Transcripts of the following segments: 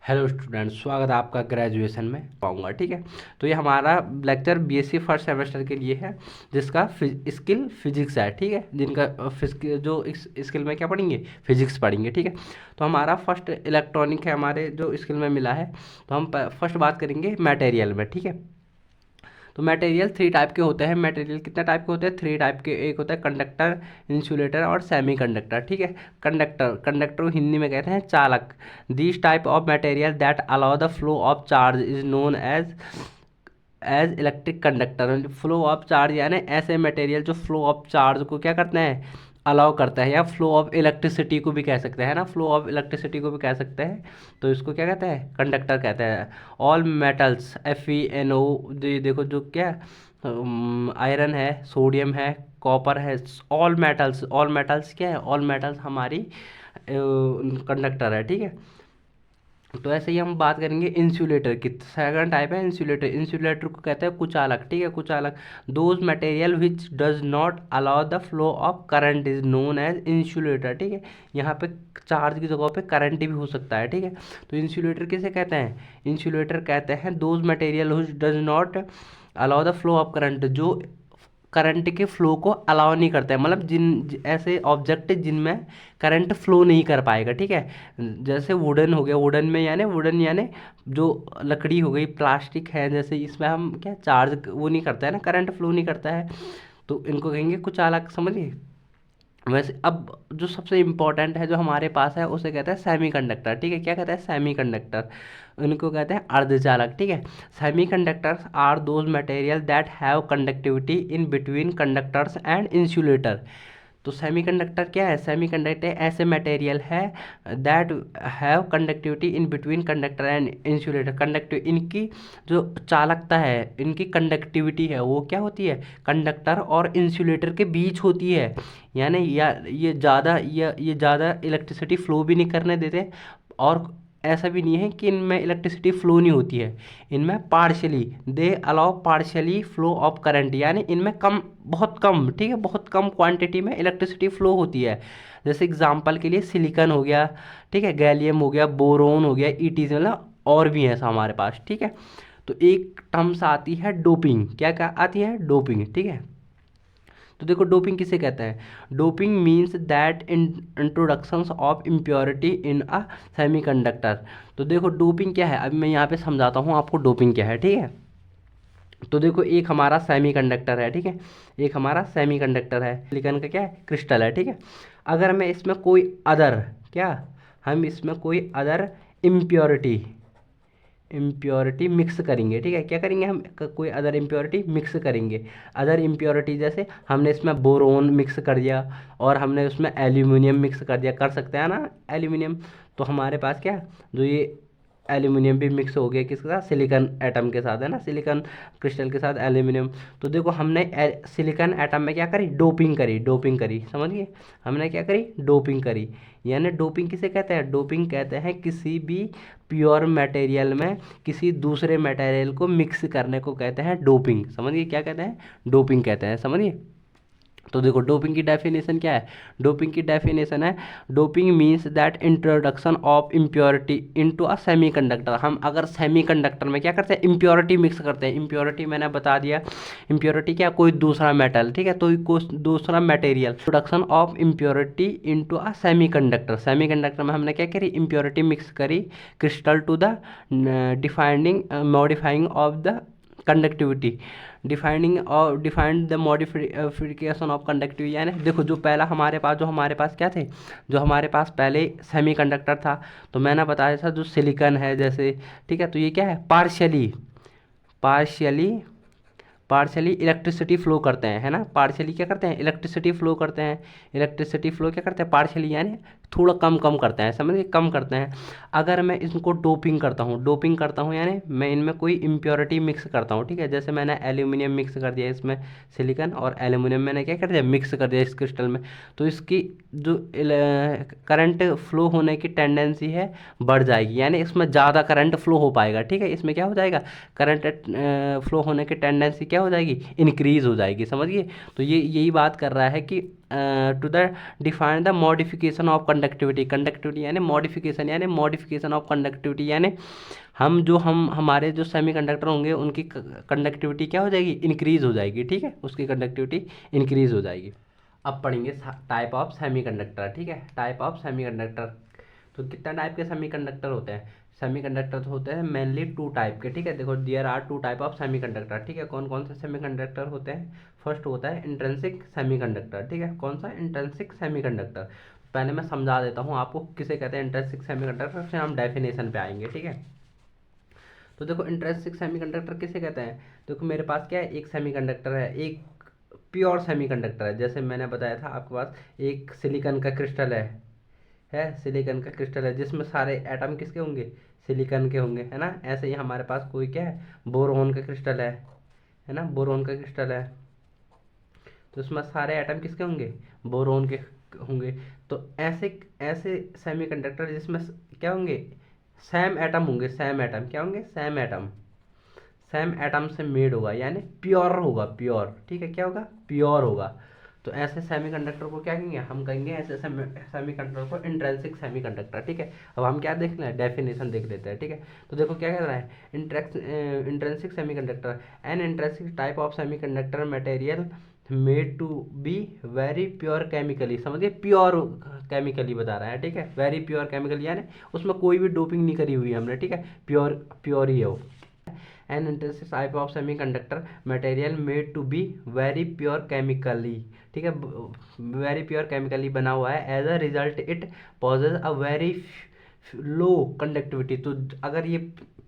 Hello student, स्वागत है आपका ग्रेजुएशन में पाऊंगा। ठीक है, तो ये हमारा लेक्चर बीएससी फर्स्ट सेमेस्टर के लिए है, जिसका स्किल फिजिक्स है। ठीक है, जिनका जो इस स्किल में क्या पढ़ेंगे, फिजिक्स पढ़ेंगे। ठीक है, तो हमारा फर्स्ट इलेक्ट्रॉनिक है हमारे जो स्किल में मिला है। तो हम फर्स्ट बात करेंगे मटेरियल में। ठीक है, तो मटेरियल थ्री टाइप के होते हैं। मटेरियल कितने टाइप के होते हैं? थ्री टाइप के। एक होता है कंडक्टर, इंसुलेटर और सेमी कंडक्टर। ठीक है, कंडक्टर को हिंदी में कहते हैं चालक। This type of material that allow the flow of charge is known as electric conductor. Flow of charge यानी ऐसे मटेरियल जो फ्लो ऑफ चार्ज को क्या करते हैं, अलाउ करता है, या फ्लो ऑफ इलेक्ट्रिसिटी को भी कह सकते हैं ना, फ्लो ऑफ इलेक्ट्रिसिटी को भी कह सकते हैं। तो इसको क्या कहते हैं, कंडक्टर कहते हैं। ऑल मेटल्स FeNO, देखो जो क्या आयरन है, सोडियम है, कॉपर है, ऑल मेटल्स क्या है, ऑल मेटल्स हमारी कंडक्टर है। ठीक है, तो ऐसे ही हम बात करेंगे इंसुलेटर की। सेकंड टाइप है इंसुलेटर। इंसुलेटर को कहते हैं कुचालक। ठीक है, कुचालक those material which does not allow the flow of current is known as insulator. ठीक है, यहाँ पे चार्ज की जगह पे करंट भी हो सकता है। ठीक है, तो इंसुलेटर किसे कहते हैं? इंसुलेटर कहते हैं those material which does not allow the flow of current, जो करंट के फ्लो को अलाउ नहीं करता है, मतलब ऐसे ऑब्जेक्ट जिनमें करंट फ्लो नहीं कर पाएगा। ठीक है, जैसे वुडन हो गया, वुडन यानी जो लकड़ी हो गई, प्लास्टिक है, जैसे इसमें हम क्या चार्ज वो नहीं करता है ना, करंट फ्लो नहीं करता है, तो इनको कहेंगे कुचालक। समझिए। वैसे अब जो सबसे इम्पोर्टेंट है जो हमारे पास है उसे कहते हैं सेमी कंडक्टर। ठीक है, क्या कहते हैं? Semi conductor. उनको कहते हैं अर्धचालक। ठीक है, semi conductors are those material that have conductivity in between conductors and insulator. तो सेमीकंडक्टर क्या है? सेमीकंडक्टर ऐसे मटेरियल है that have conductivity in between conductor and insulator. Conductive इनकी जो चालकता है, इनकी कंडक्टिविटी है, वो क्या होती है, कंडक्टर और इंसुलेटर के बीच होती है। यानी ये ज़्यादा इलेक्ट्रिसिटी फ्लो भी नहीं करने देते, और ऐसा भी नहीं है कि इनमें इलेक्ट्रिसिटी फ्लो नहीं होती है। इनमें partially they allow partially flow of current, यानी इनमें कम, बहुत कम, ठीक है, बहुत कम क्वांटिटी में इलेक्ट्रिसिटी फ्लो होती है। जैसे एग्जांपल के लिए सिलिकॉन हो गया, ठीक है, गैलियम हो गया, बोरोन हो गया, ईटीज, मतलब और भी हैं हमारे पास। ठीक है, तो एक टर्म्स आती है डोपिंग। क्या क्या आती है? डोपिंग। ठीक है, तो देखो डोपिंग किसे कहते हैं? Doping means that introductions of impurity in a semiconductor. तो देखो डोपिंग क्या है, अब मैं यहाँ पे समझाता हूँ आपको डोपिंग क्या है। ठीक है, तो देखो एक हमारा सेमीकंडक्टर है। ठीक है, एक हमारा सेमीकंडक्टर है, सिलिकॉन का क्या है, क्रिस्टल है। ठीक है, अगर मैं इसमें कोई अदर, क्या, हम इसमें कोई अदर इम्प्योरिटी इम्प्योरिटी मिक्स करेंगे। ठीक है, क्या करेंगे हम, कोई अदर इम्प्योरिटी मिक्स करेंगे। अदर इम्प्योरिटी जैसे हमने इसमें बोरोन मिक्स कर दिया, और हमने उसमें एल्यूमिनियम मिक्स कर दिया, कर सकते हैं ना एल्यूमिनियम। तो हमारे पास क्या, जो ये एल्यूमिनियम भी मिक्स हो गया किसके साथ, सिलिकॉन एटम के साथ, है ना, सिलिकॉन क्रिस्टल के साथ एल्यूमिनियम। तो देखो हमने सिलिकॉन एटम में क्या करी, डोपिंग करी, समझिए, हमने क्या करी, डोपिंग करी। यानी डोपिंग किसे कहते हैं? डोपिंग कहते हैं किसी भी प्योर मटेरियल में किसी दूसरे मटेरियल को मिक्स करने को कहते हैं डोपिंग। समझिए क्या कहते हैं, डोपिंग कहते हैं। समझिए, तो देखो डोपिंग की डेफिनेशन क्या है? डोपिंग की डेफिनेशन है, doping means that introduction of impurity into a semiconductor. हम अगर सेमीकंडक्टर में क्या करते हैं, इम्प्योरिटी मिक्स करते हैं। इम्प्योरिटी मैंने बता दिया, इम्प्योरिटी क्या, कोई दूसरा मेटल, ठीक है, तो कोई दूसरा material, introduction of impurity into a semiconductor. Semiconductor में हमने क्या करी, इम्प्योरिटी मिक्स करी crystal to the defining modifying of the conductivity, defined the modification of conductivity. यानी देखो जो पहला हमारे पास क्या थे, जो हमारे पास पहले सेमीकंडक्टर था, तो मैंने बताया था जो सिलिकॉन है जैसे, ठीक है, तो ये क्या है, पार्शियली पार्शली इलेक्ट्रिसिटी फ्लो करते हैं, है ना, पार्शली क्या करते हैं, इलेक्ट्रिसिटी फ्लो करते हैं। इलेक्ट्रिसिटी फ्लो क्या करते हैं, पार्शली यानी थोड़ा कम कम करते हैं, समझिए, कम करते हैं। अगर मैं इनको डोपिंग करता हूँ यानी मैं इनमें कोई इम्प्योरिटी मिक्स करता हूँ, ठीक है, जैसे मैंने एल्यूमिनियम मिक्स कर दिया इसमें, सिलिकॉन और एल्यूमिनियम मैंने क्या कर दिया, मिक्स कर दिया इस क्रिस्टल में, तो इसकी जो करंट फ्लो होने की टेंडेंसी है बढ़ जाएगी, यानी इसमें ज़्यादा करंट फ्लो हो पाएगा। ठीक है, इसमें क्या हो जाएगा, करंट फ्लो होने की टेंडेंसी क्या हो जाएगी, इंक्रीज हो जाएगी। समझिए, तो ये यही बात कर रहा है कि to the define the modification of conductivity. Conductivity यानी मॉडिफिकेशन ऑफ कंडक्टिविटी यानी हम हमारे जो सेमीकंडक्टर होंगे उनकी कंडक्टिविटी क्या हो जाएगी, इंक्रीज हो जाएगी, ठीक है, उसकी कंडक्टिविटी इंक्रीज हो जाएगी। अब पढ़ेंगे टाइप ऑफ सेमीकंडक्टर, ठीक है, टाइप ऑफ सेमीकंडक्टर। तो कितना टाइप के सेमीकंडक्टर होते हैं, सेमीकंडक्टर तो होते हैं मेनली टू टाइप के, ठीक है। देखो there are two type of semiconductor, ठीक है। कौन कौन से सेमीकंडक्टर होते हैं, फर्स्ट होता है इंट्रिंसिक सेमीकंडक्टर, ठीक है। कौन सा, इंट्रिंसिक सेमीकंडक्टर। पहले मैं समझा देता हूँ आपको किसे कहते हैं इंट्रिंसिक सेमीकंडक्टर, फिर हम डेफिनेशन पे आएंगे, ठीक है। तो देखो इंट्रिंसिक सेमीकंडक्टर किसे कहते हैं, देखो मेरे पास क्या है, एक सेमीकंडक्टर है, एक प्योर सेमीकंडक्टर है। जैसे मैंने बताया था आपके पास एक सिलिकॉन का क्रिस्टल है सिलिकॉन का क्रिस्टल है जिसमें सारे एटम किसके होंगे, सिलिकॉन के होंगे, है ना। ऐसे ही हमारे पास कोई क्या है, बोरोन का क्रिस्टल है ना, बोरोन का क्रिस्टल है, तो उसमें सारे एटम किसके होंगे, बोरोन के होंगे। तो ऐसे ऐसे सेमीकंडक्टर जिसमें क्या होंगे, सेम एटम होंगे, सेम एटम क्या होंगे, सेम एटम से मेड होगा, यानी प्योर होगा, प्योर, ठीक है, क्या होगा, प्योर होगा। तो ऐसे सेमीकंडक्टर को क्या कहेंगे, हम कहेंगे ऐसे सेमीकंडक्टर को इंट्रिंसिक सेमीकंडक्टर, ठीक है। अब हम क्या देख लें, डेफिनेशन देख लेते हैं, ठीक है। तो देखो क्या कह रहा है, intrinsic semiconductor an intrinsic type of semiconductor material made to be very pure chemically, समझिए प्योर केमिकली बता रहा है, ठीक है, वेरी प्योर केमिकली यानी उसमें कोई भी डोपिंग नहीं करी हुई है हमने, ठीक है, प्योर प्योर ही है वो। An intrinsic type of semiconductor material made to be very pure chemically, ठीक है, वेरी प्योर केमिकली बना हुआ है। As a result it possesses a very low conductivity. तो अगर ये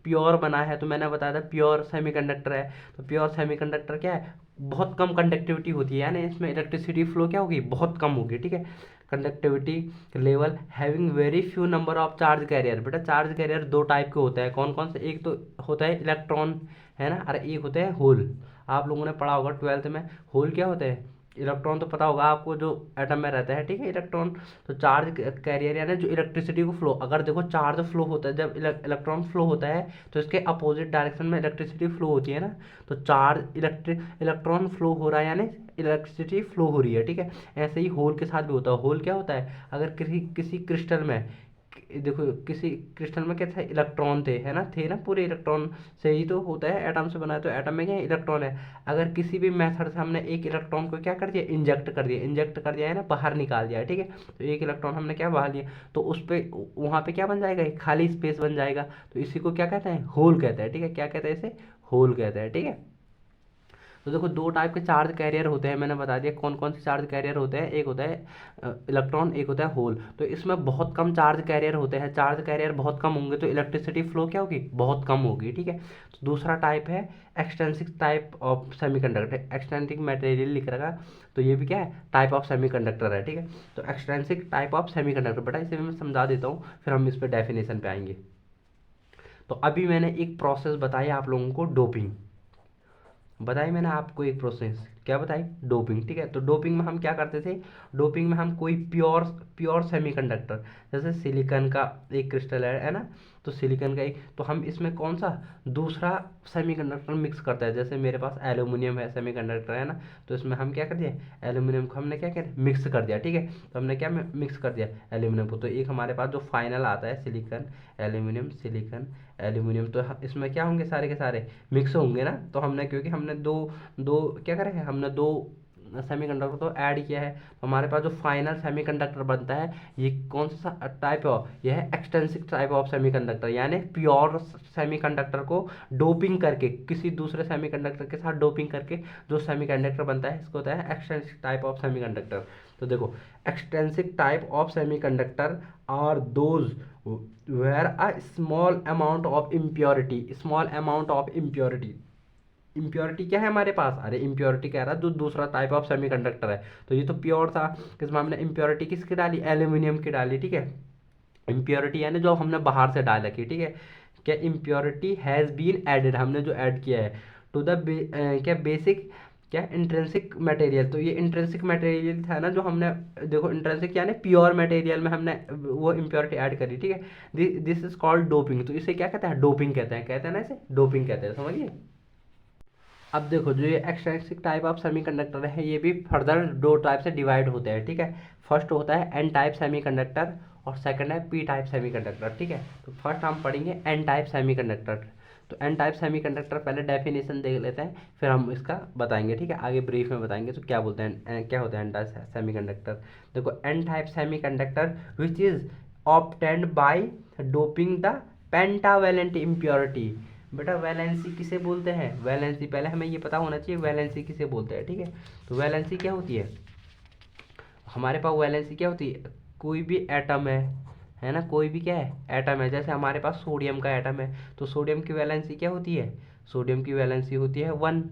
प्योर बना है तो मैंने बताया था प्योर सेमीकंडक्टर है, तो प्योर सेमीकंडक्टर क्या है, बहुत कम कंडक्टिविटी होती है, यानी इसमें इलेक्ट्रिसिटी फ्लो क्या होगी, बहुत कम होगी, ठीक है। Conductivity level having very few number of charge carrier. बेटा चार्ज कैरियर दो टाइप के होते हैं, कौन कौन से, एक तो होता है इलेक्ट्रॉन, है ना, और एक होते हैं होल। आप लोगों ने पढ़ा होगा 12th में, होल क्या होते हैं, इलेक्ट्रॉन तो पता होगा आपको, जो एटम में रहता है, ठीक है, इलेक्ट्रॉन। तो चार्ज कैरियर यानी जो इलेक्ट्रिसिटी को फ्लो, अगर देखो चार्ज फ्लो होता है, जब इलेक्ट्रॉन फ्लो होता है तो इसके अपोजिट डायरेक्शन में इलेक्ट्रिसिटी फ्लो होती है ना। तो चार्ज इलेक्ट्रॉन फ्लो हो रहा है यानी इलेक्ट्रिसिटी फ्लो हो रही है, ठीक है। ऐसे ही होल के साथ भी होता है। होल क्या होता है, अगर किसी किसी क्रिस्टल में, देखो किसी क्रिस्टल में क्या था, इलेक्ट्रॉन थे ना, पूरे इलेक्ट्रॉन से ही तो होता है, एटम से बना है, तो एटम में क्या है, इलेक्ट्रॉन है। अगर किसी भी मेथड से हमने एक इलेक्ट्रॉन को क्या कर दिया, इंजेक्ट कर दिया है ना, बाहर निकाल दिया है, ठीक है। तो एक इलेक्ट्रॉन हमने क्या बाहर लिया, तो उस पर वहाँ पे क्या बन जाएगा, एक खाली स्पेस बन जाएगा। तो इसी को क्या कहते हैं, होल कहते हैं, ठीक है, क्या कहते हैं इसे, होल कहते हैं, ठीक है। तो देखो दो टाइप के चार्ज कैरियर होते हैं, मैंने बता दिया कौन कौन से चार्ज कैरियर होते हैं, एक होता है इलेक्ट्रॉन, एक होता है होल। तो इसमें बहुत कम चार्ज कैरियर होते हैं, चार्ज कैरियर बहुत कम होंगे तो इलेक्ट्रिसिटी फ्लो क्या होगी, बहुत कम होगी, ठीक है। तो दूसरा टाइप है extrinsic type of semiconductor, extrinsic material लिख रखा, तो ये भी क्या है, टाइप ऑफ सेमीकंडक्टर है, ठीक है। तो एक्सटेंसिक टाइप ऑफ सेमीकंडक्टर, बेटा इसे भी मैं समझा देता हूँ, फिर हम इस पर डेफिनेशन पे आएंगे। तो अभी मैंने एक प्रोसेस बताई आप लोगों को, डोपिंग बताई मैंने आपको, एक प्रोसेस क्या बताई, डोपिंग, ठीक है। तो डोपिंग में हम क्या करते थे, डोपिंग में हम कोई प्योर प्योर सेमीकंडक्टर, जैसे सिलिकॉन का एक क्रिस्टल है ना, तो सिलिकॉन का एक, तो हम इसमें कौन सा दूसरा सेमीकंडक्टर मिक्स करता है, जैसे मेरे पास एल्यूमिनियम है सेमीकंडक्टर, है ना, तो इसमें हम क्या कर दिया, एल्यूमिनियम को हमने क्या किया, मिक्स कर दिया, ठीक है। तो हमने क्या मिक्स कर दिया, एल्यूमिनियम को। तो एक हमारे पास जो फाइनल आता है सिलिकॉन एल्यूमिनियम, सिलिकॉन एल्यूमिनियम, तो इसमें क्या होंगे, सारे के सारे मिक्स होंगे ना। तो हमने क्योंकि हमने दो दो क्या करा है, हमने दो सेमीकंडक्टर तो ऐड किया है, तो हमारे पास जो फाइनल सेमीकंडक्टर बनता है, ये कौन सा टाइप है, ये है एक्सटेंसिव टाइप ऑफ सेमीकंडक्टर, यानी प्योर सेमीकंडक्टर को डोपिंग करके, किसी दूसरे सेमीकंडक्टर के साथ डोपिंग करके जो सेमीकंडक्टर बनता है, इसको होता है एक्सटेंसिव टाइप ऑफ सेमीकंडक्टर। तो देखो extensive type of semiconductor are those where a small amount of impurity, small amount of impurity, impurity क्या है हमारे पास, अरे इम्प्योरिटी कह रहा है जो दूसरा टाइप ऑफ सेमीकंडक्टर है, तो ये तो प्योर था, इसमें हमने इम्प्योरिटी किसकी डाली, एल्यूमिनियम की डाली, ठीक है। इम्प्योरिटी यानी जो हमने बाहर से डाल रखी, ठीक है। क्या इम्प्योरिटी हैज़ बीन एडेड, हमने जो ऐड किया है टू द क्या बेसिक क्या इंट्रिंसिक मटेरियल। तो ये इंट्रिंसिक मटेरियल था ना जो हमने, देखो इंट्रिंसिक यानी प्योर मटेरियल में हमने वो इम्प्योरिटी ऐड करी, ठीक है। This is called doping. तो इसे क्या कहते हैं, डोपिंग कहते हैं ना, इसे डोपिंग कहते हैं, समझिए। अब देखो जो ये एक्सट्रिंसिक टाइप ऑफ सेमीकंडक्टर है ये भी फर्दर दो टाइप से डिवाइड होते हैं, ठीक है। फर्स्ट होता है एन टाइप सेमीकंडक्टर और सेकंड है पी टाइप सेमीकंडक्टर, ठीक है। तो फर्स्ट हम पढ़ेंगे एन टाइप सेमीकंडक्टर। तो एन टाइप सेमीकंडक्टर पहले डेफिनेशन देख लेते हैं, फिर हम इसका बताएंगे, ठीक है। आगे ब्रीफ में बताएंगे तो क्या बोलते हैं, क्या होता है एन टाइप सेमीकंडक्टर। देखो N type semiconductor which is obtained by doping the pentavalent impurity. बेटा वैलेंसी किसे बोलते हैं, वैलेंसी पहले हमें ये पता होना चाहिए वैलेंसी किसे बोलते हैं, ठीक है। तो वैलेंसी क्या होती है, हमारे पास वैलेंसी क्या होती है, कोई भी एटम है ना, कोई भी क्या है एटम है। जैसे हमारे पास सोडियम का एटम है, तो सोडियम की वैलेंसी क्या होती है, सोडियम की वैलेंसी होती है 1,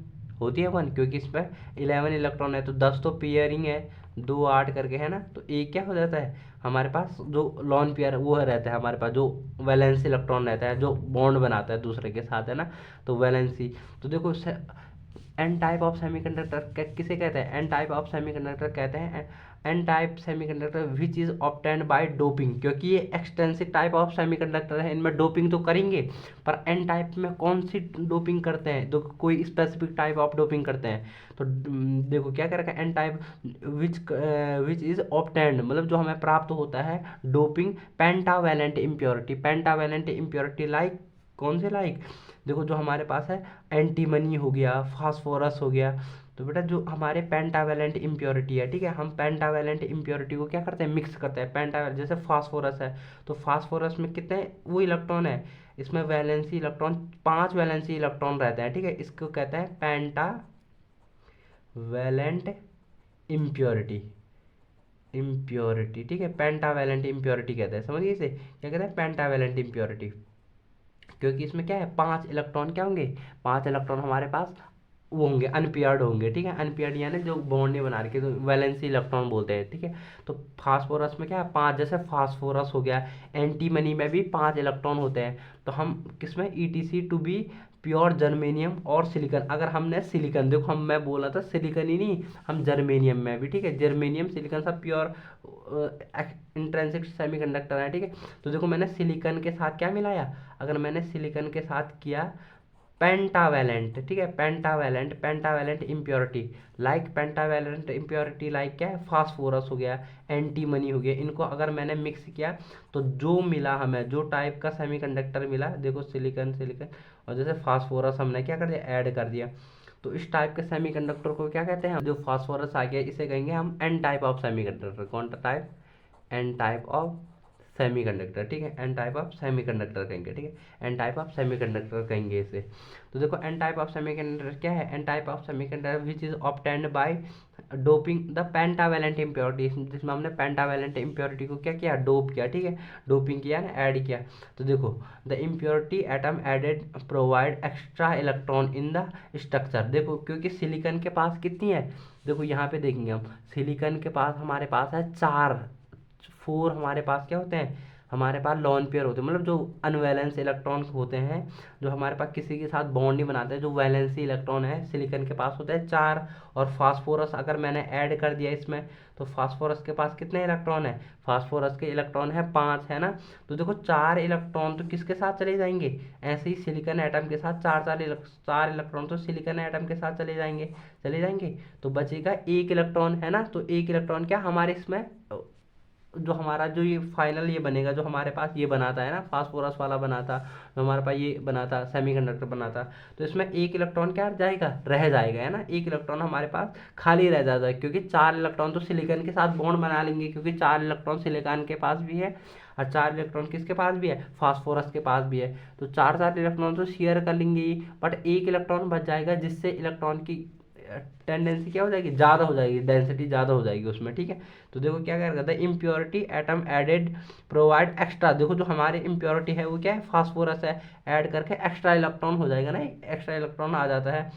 होती है 1, क्योंकि इसमें 11 इलेक्ट्रॉन है, तो 10 तो पेयरिंग है, 2 8 करके है ना, तो एक क्या हो जाता है हमारे पास जो लॉन पेयर वो रहता है, हमारे पास जो वैलेंसी इलेक्ट्रॉन रहता है जो बॉन्ड बनाता है दूसरे के साथ, है ना। तो वैलेंसी, तो देखो एन टाइप ऑफ सेमीकंडक्टर किसे कहते हैं, एन टाइप ऑफ सेमीकंडक्टर कहते हैं N type semiconductor which is obtained by doping, क्योंकि ये एक्सटेंसिव टाइप ऑफ सेमीकंडक्टर है, इनमें डोपिंग तो करेंगे, पर एन टाइप में कौन सी डोपिंग करते हैं, तो कोई स्पेसिफिक टाइप ऑफ डोपिंग करते हैं। तो देखो क्या कर रखा है N type which which is obtained, मतलब जो हमें प्राप्त होता है doping pentavalent impurity, pentavalent impurity like कौन से लाइक, देखो जो हमारे पास है एंटीमनी हो गया, फास्फोरस हो गया। तो बेटा जो हमारे पेंटावेलेंट इम्प्योरिटी है, ठीक है, हम पेंटावेलेंट इम्प्योरिटी को क्या करते हैं मिक्स करते हैं, पेंटावेलेंट जैसे फास्फोरस है, तो फास्फोरस में कितने वो इलेक्ट्रॉन है, इसमें वैलेंसी इलेक्ट्रॉन 5 वैलेंसी इलेक्ट्रॉन रहते हैं, ठीक है, इसको कहते हैं पेंटावेलेंट इम्प्योरिटी, इम्प्योरिटी, ठीक है, पेंटावेलेंट इम्प्योरिटी कहते हैं, समझिए इसे क्या कहते हैं पेंटावेलेंट इम्प्योरिटी, क्योंकि इसमें क्या है 5 इलेक्ट्रॉन क्या होंगे, 5 इलेक्ट्रॉन हमारे पास वो होंगे अनपेयर्ड होंगे, ठीक है, अनपेयर्ड यानी जो बॉन्ड नहीं बना रखे, तो वैलेंसी इलेक्ट्रॉन बोलते हैं, ठीक है। तो फास्फोरस में क्या है 5, जैसे फास्फोरस हो गया, एंटीमनी में भी 5 इलेक्ट्रॉन होते हैं। तो हम किसमें ईटीसी टू बी प्योर जर्मेनियम और सिलिकन, अगर हमने सिलिकन, देखो हम मैं बोला था सिलिकन ही नहीं, हम जर्मेनियम में भी, ठीक है, जर्मेनियम सिलिकन सब प्योर इंट्रिंसिक सेमीकंडक्टर है, ठीक है। तो देखो मैंने सिलिकन के साथ क्या मिलाया, अगर मैंने सिलिकन के साथ किया पेंटावेलेंट, ठीक है, pentavalent, pentavalent impurity like, pentavalent impurity like क्या है फास्फोरस हो गया, एंटीमनी हो गया, इनको अगर मैंने मिक्स किया तो जो मिला हमें, जो टाइप का सेमीकंडक्टर मिला, देखो सिलिकन सिलिकन और जैसे फास्फोरस हमने क्या कर दिया ऐड कर दिया, तो इस टाइप के सेमीकंडक्टर को क्या कहते हैं, जो फास्फोरस आ गया इसे कहेंगे हम एन टाइप ऑफ सेमीकंडक्टर, कौन सा type, N type of semiconductor, ठीक है, एन टाइप ऑफ सेमीकंडक्टर कहेंगे, ठीक है, एन टाइप ऑफ सेमीकंडक्टर कहेंगे इसे। तो देखो एन टाइप ऑफ सेमीकंडक्टर क्या है, N type of semiconductor which is obtained by doping the pentavalent impurity, जिसमें हमने पेंटावेलेंट इम्प्योरिटी को क्या किया डोप किया, ठीक है, डोपिंग किया ना ऐड किया। तो देखो the impurity atom added provide extra electron in the structure, देखो क्योंकि सिलिकन के पास कितनी है, देखो यहाँ पे देखेंगे हम सिलिकन के पास हमारे पास है 4 हमारे पास क्या होते हैं, हमारे पास लॉन पेयर होते हैं, मतलब जो अनवैलेंस इलेक्ट्रॉन होते हैं, जो हमारे पास किसी के साथ बॉन्ड नहीं बनाते, जो वैलेंसी इलेक्ट्रॉन है सिलिकन के पास होते हैं 4, और फास्फोरस अगर मैंने ऐड कर दिया इसमें, तो फास्फोरस के पास कितने इलेक्ट्रॉन है, फास्फोरस के इलेक्ट्रॉन है 5, है ना। तो देखो 4 इलेक्ट्रॉन तो किसके साथ चले जाएंगे, ऐसे ही सिलिकन एटम के साथ 4 इलेक्ट्रॉन तो सिलिकन एटम के साथ चले जाएंगे, तो बचेगा 1 इलेक्ट्रॉन, है ना। तो 1 इलेक्ट्रॉन क्या हमारे इसमें जो हमारा जो ये फाइनल ये बनेगा, जो हमारे पास ये बनाता है ना फास्फोरस वाला बनाता, जो हमारे पास ये बनाता सेमीकंडक्टर बनाता, तो इसमें 1 इलेक्ट्रॉन क्या जाएगा रह जाएगा, है ना, 1 इलेक्ट्रॉन हमारे पास खाली रह जाता है, क्योंकि 4 इलेक्ट्रॉन तो सिलिकन के साथ बॉन्ड बना लेंगे, क्योंकि 4 इलेक्ट्रॉन सिलिकॉन के पास भी है और 4 इलेक्ट्रॉन किसके पास भी है फास्फोरस के पास भी है, तो 4 इलेक्ट्रॉन तो शेयर कर लेंगे ही, बट 1 इलेक्ट्रॉन बच जाएगा, जिससे इलेक्ट्रॉन की टेंडेंसी क्या हो जाएगी ज़्यादा हो जाएगी, डेंसिटी ज़्यादा हो जाएगी उसमें, ठीक है। तो देखो क्या करेगा the impurity atom added provide extra, देखो जो हमारी इम्प्योरिटी है वो क्या है फास्फोरस है, ऐड करके एक्स्ट्रा इलेक्ट्रॉन हो जाएगा ना, एक्स्ट्रा इलेक्ट्रॉन आ जाता है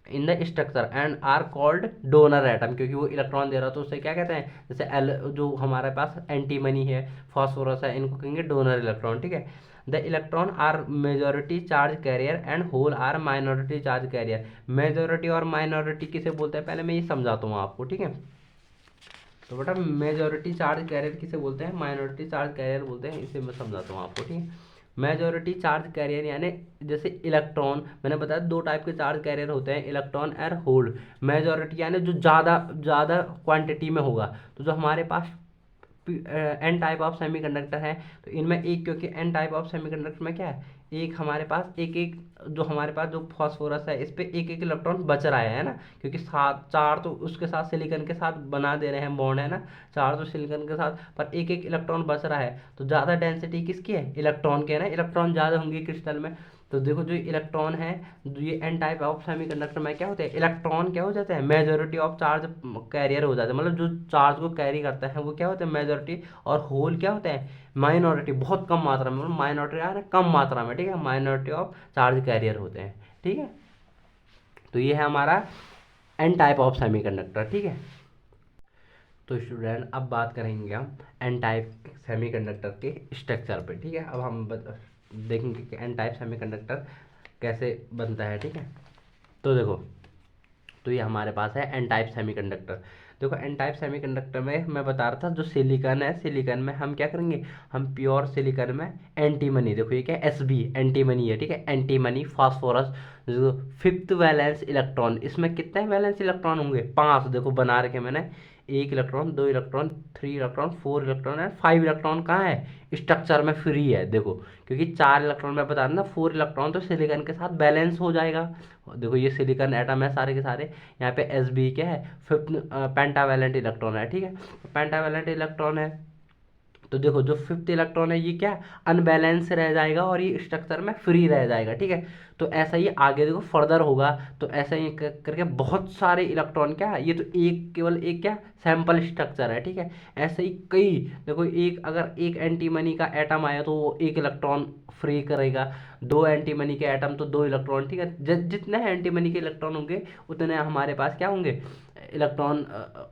in the structure and are called donor atom, क्योंकि वो इलेक्ट्रॉन दे रहा है, तो उसे क्या कहते हैं, जैसे एल जो हमारे पास एंटीमनी है फास्फोरस है, इनको कहेंगे डोनर इलेक्ट्रॉन, ठीक है। The electron are majority charge carrier and hole are minority charge carrier, majority और माइनॉरिटी किसे बोलते हैं पहले मैं ये समझाता हूँ आपको, ठीक है। तो बेटा मेजोरिटी चार्ज कैरियर किसे बोलते हैं, माइनॉरिटी चार्ज कैरियर बोलते हैं, इसे मैं समझाता हूँ आपको, ठीक है। मेजॉरिटी चार्ज कैरियर यानी जैसे इलेक्ट्रॉन, मैंने बताया दो टाइप के चार्ज कैरियर होते हैं, इलेक्ट्रॉन और होल। मेजॉरिटी यानी जो ज़्यादा ज़्यादा क्वांटिटी में होगा, तो जो हमारे पास एन टाइप ऑफ सेमीकंडक्टर है, तो इनमें एक, क्योंकि एन टाइप ऑफ सेमीकंडक्टर में क्या है, एक हमारे पास एक एक, जो हमारे पास जो फॉस्फोरस है इस पे एक एक इलेक्ट्रॉन बच रहा है ना, क्योंकि सात चार तो उसके साथ सिलिकॉन के साथ बना दे रहे हैं बॉन्ड, है ना, चार तो सिलिकॉन के साथ, पर एक एक इलेक्ट्रॉन बच रहा है, तो ज़्यादा डेंसिटी किसकी है, इलेक्ट्रॉन के, है ना, इलेक्ट्रॉन ज़्यादा होंगे क्रिस्टल में। तो देखो जो इलेक्ट्रॉन है, जो ये एन टाइप ऑफ सेमीकंडक्टर में क्या होते हैं, इलेक्ट्रॉन क्या हो जाते हैं, मेजॉरिटी ऑफ चार्ज कैरियर हो जाते हैं, मतलब जो चार्ज को कैरी करता है वो क्या होते हैं, मेजॉरिटी। और होल क्या होते हैं, माइनॉरिटी, बहुत कम मात्रा में, मतलब माइनॉरिटी यानी कम मात्रा में, ठीक है, माइनॉरिटी ऑफ चार्ज कैरियर होते हैं, ठीक है। तो ये है हमारा एन टाइप ऑफ सेमीकंडक्टर, ठीक है। तो स्टूडेंट अब बात करेंगे हम एन टाइप सेमीकंडक्टर के स्ट्रक्चर पे, ठीक है। अब हम देखेंगे कि एन टाइप सेमीकंडक्टर कैसे बनता है, ठीक है। तो देखो, तो ये हमारे पास है एन टाइप सेमीकंडक्टर। देखो एन टाइप सेमीकंडक्टर में मैं बता रहा था, जो सिलिकॉन है, सिलिकॉन में हम क्या करेंगे, हम प्योर सिलिकॉन में एंटीमनी, देखो ये क्या एस बी एंटीमनी है, ठीक है, एंटीमनी फास्फोरस, जो फिफ्थ वैलेंस इलेक्ट्रॉन, इसमें कितने वैलेंस इलेक्ट्रॉन होंगे, पांच, देखो बना रखे मैंने, एक इलेक्ट्रॉन, दो electron, three electron, four electron and five electron कहाँ है, स्ट्रक्चर में फ्री है, देखो, क्योंकि चार इलेक्ट्रॉन मैं बता रहा ना, फोर इलेक्ट्रॉन तो सिलिकॉन के साथ बैलेंस हो जाएगा। देखो ये सिलिकॉन एटम है सारे के सारे, यहाँ पे एस बी क्या है, फिफ्थ पेंटावैलेंट इलेक्ट्रॉन है, ठीक है, पेंटावैलेंट इलेक्ट्रॉन है। तो देखो जो फिफ्थ इलेक्ट्रॉन है ये क्या, अनबैलेंस रह जाएगा और ये स्ट्रक्चर में फ्री रह जाएगा, ठीक है। तो ऐसा ही आगे देखो फर्दर होगा, तो ऐसा ही करके बहुत सारे इलेक्ट्रॉन, क्या ये तो एक, केवल एक क्या सैंपल स्ट्रक्चर है, ठीक है। ऐसे ही कई, देखो एक, अगर एक एंटीमनी का एटम आया तो वो एक इलेक्ट्रॉन फ्री करेगा, दो एंटीमनी के एटम तो दो इलेक्ट्रॉन, ठीक है, जितने एंटीमनी के इलेक्ट्रॉन होंगे उतने हमारे पास क्या होंगे, इलेक्ट्रॉन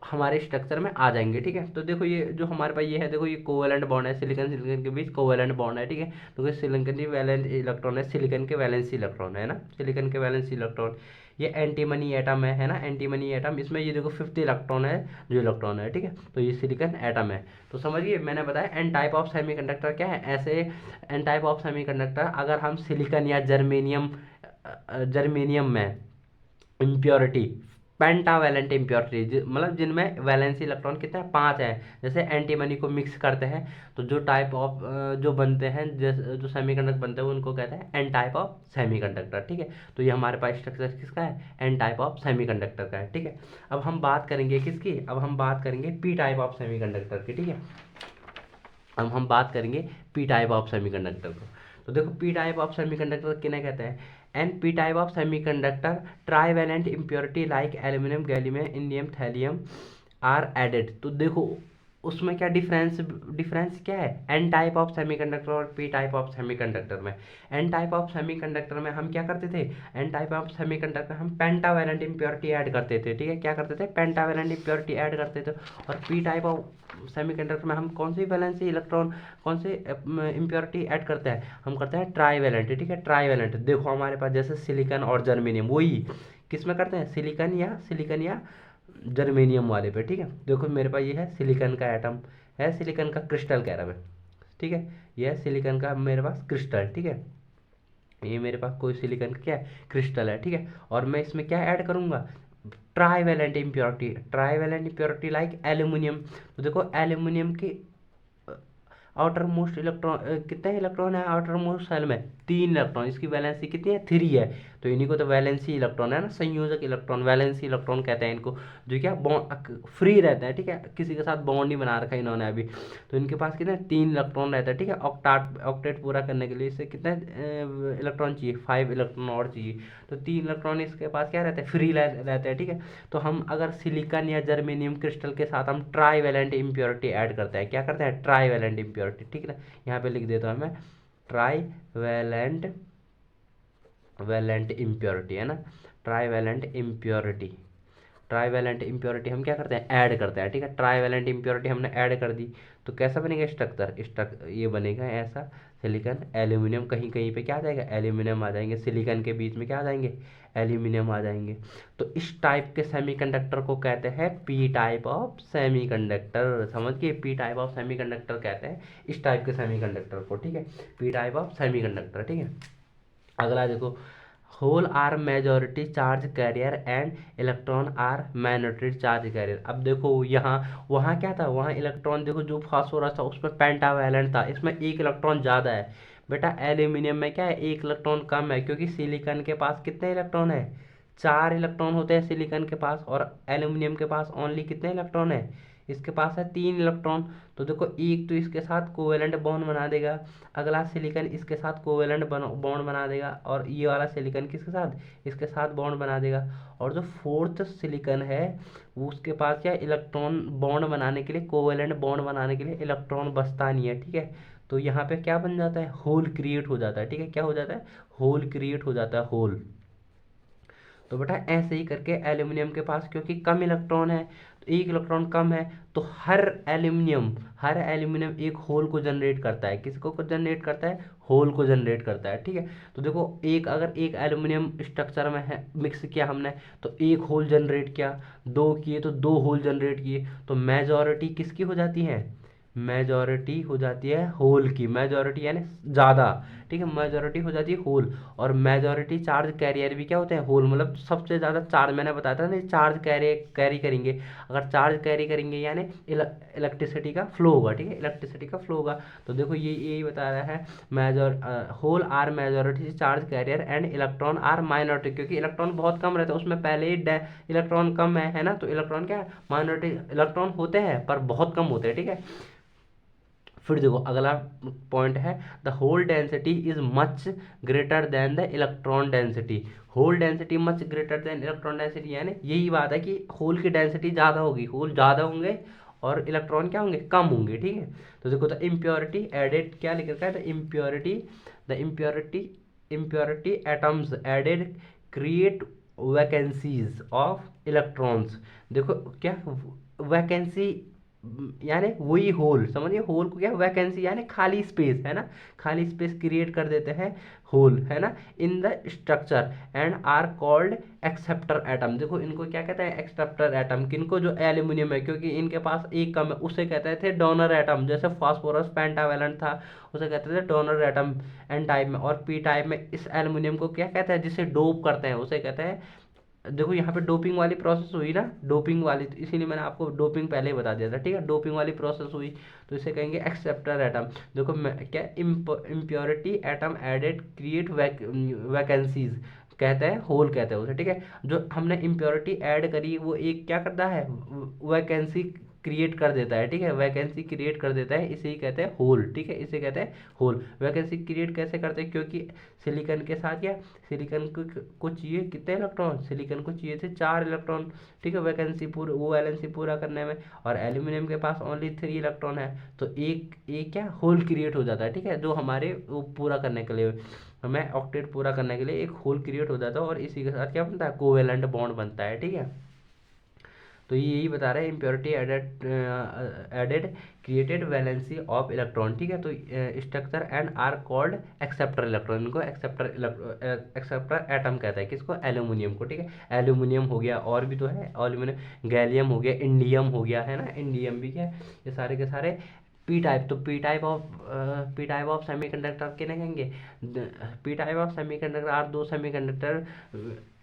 हमारे स्ट्रक्चर में आ जाएंगे, ठीक है। तो देखो ये जो हमारे पास ये है, देखो ये कोवेलेंट बॉन्ड है, सिलिकॉन सिलिकॉन के बीच कोवेलेंट बॉन्ड है, ठीक है। तो ये सिलिकॉन की वैलेंस इलेक्ट्रॉन है, सिलिकॉन के वैलेंसी इलेक्ट्रॉन है ना, सिलिकॉन के वैलेंसी इलेक्ट्रॉन। ये एंटीमनी एटम है ना, एंटीमनी एटम, इसमें ये देखो फिफ्थ इलेक्ट्रॉन है, जो इलेक्ट्रॉन है, ठीक है। तो ये सिलिकॉन एटम है। तो समझिए मैंने बताया एन टाइप ऑफ सेमीकंडक्टर क्या है, ऐसे एन टाइप ऑफ सेमीकंडक्टर, अगर हम सिलिकॉन या जर्मेनियम, जर्मेनियम में इम्प्योरिटी, पेंटावैलेंट इम्प्योरिटी, मतलब जिनमें वैलेंसी इलेक्ट्रॉन कितने हैं, पाँच हैं, जैसे एंटीमनी को मिक्स करते हैं, तो जो टाइप ऑफ जो बनते हैं, जो सेमीकंडक्टर बनते हैं उनको कहते हैं एन टाइप ऑफ सेमीकंडक्टर, ठीक है। तो ये हमारे पास स्ट्रक्चर किसका है, एन टाइप ऑफ सेमीकंडक्टर का है, ठीक है। अब हम बात करेंगे किसकी, अब हम बात करेंगे पी टाइप ऑफ सेमीकंडक्टर की, ठीक है। अब हम बात करेंगे पी टाइप ऑफ सेमीकंडक्टर को। तो देखो पी टाइप ऑफ सेमीकंडक्टर किन्हें कहते हैं, in P type of semiconductor trivalent impurity like aluminium, gallium, indium, thallium are added. तो देखो उसमें क्या डिफरेंस, डिफरेंस क्या है एन टाइप ऑफ सेमीकंडक्टर और पी टाइप ऑफ सेमीकंडक्टर में। एन टाइप ऑफ सेमीकंडक्टर में हम क्या करते थे, एन टाइप ऑफ सेमीकंडक्टर हम पेंटावैलेंट इम्प्योरिटी ऐड करते थे, ठीक है, क्या करते थे, पेंटावैलेंट इम्प्योरिटी ऐड करते थे। और पी टाइप ऑफ सेमीकंडक्टर में हम कौन सी वैलेंसी इलेक्ट्रॉन, कौन से इम्प्योरिटी ऐड करते हैं, हम करते हैं ट्राईवैलेंट, ठीक है, ट्राईवैलेंट। देखो हमारे पास जैसे सिलिकॉन और जर्मेनियम, वही किस में करते हैं, सिलिकॉन या जर्मेनियम वाले पे, ठीक है। देखो मेरे पास ये है सिलिकॉन का एटम, है सिलिकॉन का क्रिस्टल कह रहा मैं, ठीक है, ये है सिलिकॉन का मेरे पास क्रिस्टल, ठीक है, ये मेरे पास कोई सिलिकॉन का क्या है, क्रिस्टल है, ठीक है। और मैं इसमें क्या ऐड करूँगा, trivalent impurity, trivalent impurity like aluminium. तो देखो एल्यूमिनियम की आउटर मोस्ट इलेक्ट्रॉन, कितने इलेक्ट्रॉन है आउटर मोस्ट सेल में, तीन इलेक्ट्रॉन, इसकी वैलेंसी कितनी है, थ्री है। तो इन्हीं को तो वैलेंसी इलेक्ट्रॉन है ना, संयोजक इलेक्ट्रॉन, वैलेंसी इलेक्ट्रॉन कहते हैं इनको, जो क्या बॉन्ड फ्री रहते हैं, ठीक है, किसी के साथ बॉन्ड नहीं बना रखा इन्होंने अभी। तो इनके पास कितने, तीन इलेक्ट्रॉन रहता है, ठीक है, ऑक्टेट पूरा करने के लिए इसे कितने इलेक्ट्रॉन चाहिए, फाइव इलेक्ट्रॉन और चाहिए। तो तीन इलेक्ट्रॉन इसके पास क्या रहता है, फ्री रहते हैं, ठीक है। तो हम अगर सिलिकॉन या जर्मेनियम क्रिस्टल के साथ हम ट्राईवैलेंट इम्प्योरिटी ऐड करते हैं, क्या करते हैं, ट्राईवैलेंट इम्प्योरिटी, ठीक है ना, यहाँ पे लिख देता हूँ मैं ट्राईवैलेंट, वैलेंट इम्प्योरिटी है ना, ट्राईवैलेंट इम्प्योरिटी, ट्राईवैलेंट इम्प्योरिटी हम क्या करते हैं, ऐड करते हैं, ठीक है। ट्राईवैलेंट इम्प्योरिटी हमने ऐड कर दी तो कैसा बनेगा स्ट्रक्चर, ये बनेगा ऐसा, सिलिकॉन एल्यूमिनियम, कहीं कहीं पे क्या आ जाएगा, एल्यूमिनियम आ जाएंगे, सिलिकॉन के बीच में क्या आ जाएंगे, एल्यूमिनियम आ जाएंगे। तो इस टाइप के सेमीकंडक्टर को कहते हैं पी टाइप ऑफ सेमीकंडक्टर, समझ गए, पी टाइप ऑफ सेमीकंडक्टर कहते हैं इस टाइप के सेमीकंडक्टर को, ठीक है, पी टाइप ऑफ सेमीकंडक्टर, ठीक है। अगला देखो, hole are majority charge carrier and electron are minority charge carrier. अब देखो यहाँ, वहाँ क्या था, वहाँ इलेक्ट्रॉन देखो जो फास्फोरस था उसमें पेंटावैलेंट था, इसमें एक इलेक्ट्रॉन ज़्यादा है। बेटा एल्यूमिनियम में क्या है, एक इलेक्ट्रॉन कम है, क्योंकि सिलिकॉन के पास कितने इलेक्ट्रॉन है, 4 इलेक्ट्रॉन होते हैं सिलिकॉन के पास, और एल्यूमिनियम के पास ओनली कितने इलेक्ट्रॉन है, इसके पास है 3 इलेक्ट्रॉन। तो देखो एक तो इसके साथ कोवेलेंट बॉन्ड बना देगा, अगला सिलिकॉन इसके साथ कोवेलेंट बॉन्ड बना देगा, और ये वाला सिलिकॉन किसके साथ, इसके साथ बॉन्ड बना देगा। और जो फोर्थ सिलिकॉन है वो उसके पास क्या, इलेक्ट्रॉन बॉन्ड बनाने के लिए, कोवेलेंट बॉन्ड बनाने के लिए इलेक्ट्रॉन बचता नहीं है, ठीक है। तो यहाँ पे क्या बन जाता है, होल क्रिएट हो जाता है, ठीक है, क्या हो जाता है, होल क्रिएट हो जाता है, होल। तो बेटा ऐसे ही करके एल्यूमिनियम के पास क्योंकि कम इलेक्ट्रॉन है, तो एक इलेक्ट्रॉन कम है, तो हर एल्यूमिनियम एक होल को जनरेट करता है, किसको को जनरेट करता है, होल को जनरेट करता है, ठीक है। तो देखो एक, अगर एक एल्यूमिनियम स्ट्रक्चर में है, मिक्स किया हमने, तो एक होल जनरेट किया, दो किए तो दो होल जनरेट किए, तो मेजॉरिटी किसकी हो जाती है, मेजॉरिटी हो जाती है होल की, मेजॉरिटी यानी ज़्यादा, ठीक है, मेजॉरिटी हो जाती है होल। और मेजॉरिटी चार्ज कैरियर भी क्या होते हैं, होल, मतलब सबसे ज़्यादा चार्ज, मैंने बताया था ना, चार्ज कैरी कैरी करेंगे, अगर चार्ज कैरी करेंगे यानी इलेक्ट्रिसिटी का फ्लो होगा, ठीक है, इलेक्ट्रिसिटी का फ्लो होगा। तो देखो ये यही बता रहा है, major hole are majority charge carrier and electron are minority, क्योंकि इलेक्ट्रॉन बहुत कम रहता है उसमें, पहले ही इलेक्ट्रॉन कम है ना, तो इलेक्ट्रॉन क्या है, माइनॉरिटी इलेक्ट्रॉन होते हैं पर बहुत कम होते हैं, ठीक है। फिर देखो अगला पॉइंट है, the hole density is much greater than the electron density, hole density much greater than electron density, यानी यही बात है कि होल की डेंसिटी ज़्यादा होगी, होल ज़्यादा होंगे और इलेक्ट्रॉन क्या होंगे, कम होंगे, ठीक है। तो देखो द इम्प्योरिटी एडेड, क्या लिख रखा है, the impurity atoms added create vacancies of electrons. देखो क्या, वैकेंसी यानी वही होल, समझिए होल को क्या, वैकेंसी यानी खाली स्पेस है ना, खाली स्पेस क्रिएट कर देते हैं होल, है ना, in the structure and are called acceptor atom. देखो इनको क्या कहते हैं, एक्सेप्टर एटम, किनको, जो एल्यूमिनियम है, क्योंकि इनके पास एक कम है, उसे कहते थे डोनर एटम, जैसे फास्फोरस पेंटावेलेंट था उसे कहते थे डोनर एटम एन टाइप में, और पी टाइप में इस एल्यूमिनियम को क्या कहते हैं, जिसे डोप करते हैं उसे कहते हैं, देखो यहाँ पे डोपिंग वाली प्रोसेस हुई ना, डोपिंग वाली, तो इसीलिए मैंने आपको डोपिंग पहले ही बता दिया था, ठीक है, डोपिंग वाली प्रोसेस हुई तो इसे कहेंगे एक्सेप्टर एटम। देखो क्या, impurity atom added create vacancies, कहते हैं होल कहते हैं उसे, ठीक है। जो हमने इम्प्योरिटी ऐड करी वो एक क्या करता है, वैकेंसी क्रिएट कर देता है, ठीक है, वैकेंसी क्रिएट कर देता है, इसे ही कहते हैं होल, ठीक है, इसे कहते हैं होल। वैकेंसी क्रिएट कैसे करते हैं, क्योंकि सिलिकॉन के साथ क्या, सिलिकॉन को चाहिए कितने इलेक्ट्रॉन, सिलिकॉन को चाहिए थे 4 इलेक्ट्रॉन, ठीक है, वैकेंसी पूरा, वो वैलेंसी पूरा करने में, और एल्यूमिनियम के पास ओनली 3 इलेक्ट्रॉन है, तो एक क्या होल क्रिएट हो जाता है, ठीक है, जो हमारे वो पूरा करने के लिए, हमें ऑक्टेट पूरा करने के लिए एक होल क्रिएट हो जाता है, और इसी के साथ क्या बनता है, कोवेलेंट बॉन्ड बनता है, ठीक है। तो ये यही बता रहे हैं, impurity added created valency of electron, ठीक है। तो structure and are called acceptor electron, इनको एक्सेप्टर एटम कहता है, किसको, एल्यूमिनियम को, ठीक है। एल्यूमिनियम हो गया, और भी तो है एल्यूमिनियम, गैलियम हो गया, इंडियम हो गया, है ना, इंडियम भी क्या है, ये सारे के सारे पी टाइप। तो पी टाइप ऑफ सेमीकंडक्टर किन्हें कहेंगे, P type of semiconductor are those semiconductor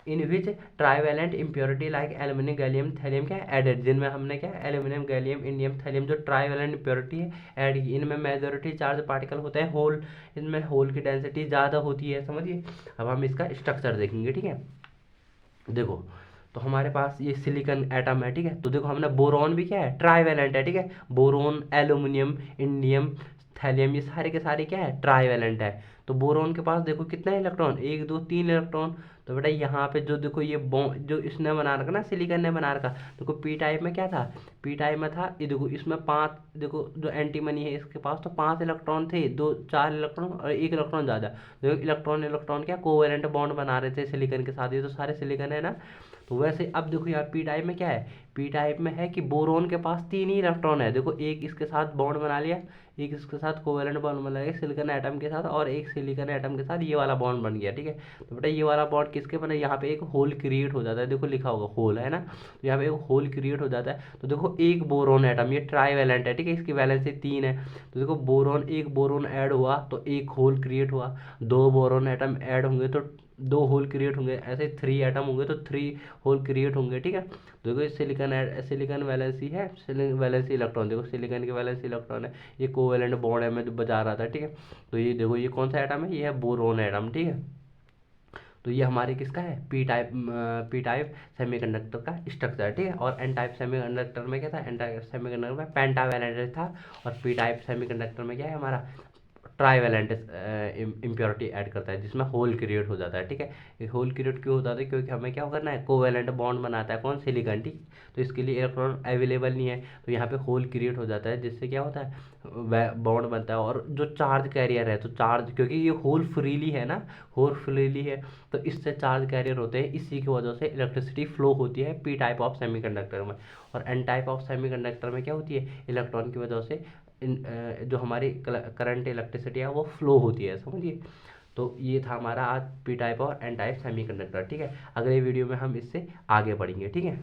in which trivalent impurity like aluminium gallium thallium क्या एडेड, जिनमें हमने क्या, एल्यूमिनियम गैलियम इंडियम थैलियम जो ट्राईवैलेंट इम्प्योरिटी है ऐड की, इनमें मेजॉरिटी चार्ज पार्टिकल होते हैं होल, इनमें होल की डेंसिटी ज़्यादा होती है, समझिए। अब हम इसका स्ट्रक्चर देखेंगे, ठीक है। देखो तो हमारे पास ये सिलिकॉन एटम है, ठीक है, तो देखो हमने बोरॉन भी क्या है, ट्राईवैलेंट है, ठीक है, बोरॉन एल्यूमिनियम इंडियम थैलियम ये सारे के सारे क्या है, ट्राईवैलेंट है। तो बोरॉन के पास देखो कितने इलेक्ट्रॉन, 1 2 3 इलेक्ट्रॉन। तो बेटा यहाँ पे जो देखो ये जो इसने बना रखा ना, सिलिकॉन ने बना रखा, देखो पी टाइप में क्या था, पी टाइप में था ये, देखो इसमें 5, देखो जो एंटीमनी है इसके पास तो 5 इलेक्ट्रॉन थे, 4 इलेक्ट्रॉन और 1 इलेक्ट्रॉन ज़्यादा, देखो इलेक्ट्रॉन क्या कोवेलेंट बॉन्ड बना रहे थे सिलिकॉन के साथ, ये तो सारे सिलिकॉन है ना। तो वैसे अब देखो यार पी टाइप में क्या है, पी टाइप में है कि बोरोन के पास 3 ही इलेक्ट्रॉन है। देखो एक इसके साथ बॉन्ड बना लिया, एक इसके साथ कोवेलेंट बॉन्ड बना लिया सिलिकॉन एटम के साथ, और एक सिलिकॉन एटम के साथ ये वाला बॉन्ड बन गया, ठीक है। तो बेटा ये वाला बॉन्ड किसके बने, यहाँ पे एक होल क्रिएट हो जाता है, देखो लिखा होगा होल है ना, तो यहाँ पे एक होल क्रिएट हो जाता है। तो देखो एक बोरोन एटम, ये ट्राईवैलेंट है, ठीक है, इसकी वैलेंसी 3 है। तो देखो बोरोन, एक बोरोन ऐड हुआ तो एक होल क्रिएट हुआ, 2 बोरोन एटम ऐड होंगे तो 2 होल क्रिएट होंगे, ऐसे 3 एटम होंगे तो 3 होल क्रिएट होंगे, ठीक है। तो देखो सिलिकॉन सिलिकॉन वैलेंसी है, वैलेंसी इलेक्ट्रॉन, देखो सिलिकॉन की वैलेंसी इलेक्ट्रॉन है, ये कोवेलेंट बॉन्ड है, मैं जो बता रहा था, ठीक है। तो ये देखो ये कौन सा एटम है, ये है बोरोन एटम, ठीक है। तो ये हमारे किसका है, पी टाइप सेमीकंडक्टर का स्ट्रक्चर, ठीक है। और एन टाइप सेमीकंडक्टर में क्या था, एन टाइप सेमीकंडक्टर में पेंटावैलेंट था, और पी टाइप सेमीकंडक्टर में क्या है हमारा, ट्राईवैलेंट इम्प्योरिटी ऐड करता है, जिसमें होल क्रिएट हो जाता है, ठीक है। ये होल क्रिएट क्यों होता है, क्योंकि हमें क्या करना है, कोवैलेंट बॉन्ड बनाता है कौन, सिलिकॉन, ठीक। तो इसके लिए इलेक्ट्रॉन अवेलेबल नहीं है, तो यहाँ पे होल क्रिएट हो जाता है, जिससे क्या होता है, बॉन्ड बनता है। और जो चार्ज कैरियर है, तो चार्ज क्योंकि ये होल फ्रीली है ना, होल फ्रीली है, तो इससे चार्ज कैरियर होते हैं, इसी की वजह से इलेक्ट्रिसिटी फ्लो होती है पी टाइप ऑफ सेमीकंडक्टर में। और एन टाइप ऑफ सेमीकंडक्टर में क्या होती है, इलेक्ट्रॉन की वजह से जो हमारी करंट इलेक्ट्रिसिटी है वो फ्लो होती है, समझिए। तो ये था हमारा आज पी टाइप और एन टाइप सेमीकंडक्टर, ठीक है। अगले वीडियो में हम इससे आगे बढ़ेंगे, ठीक है।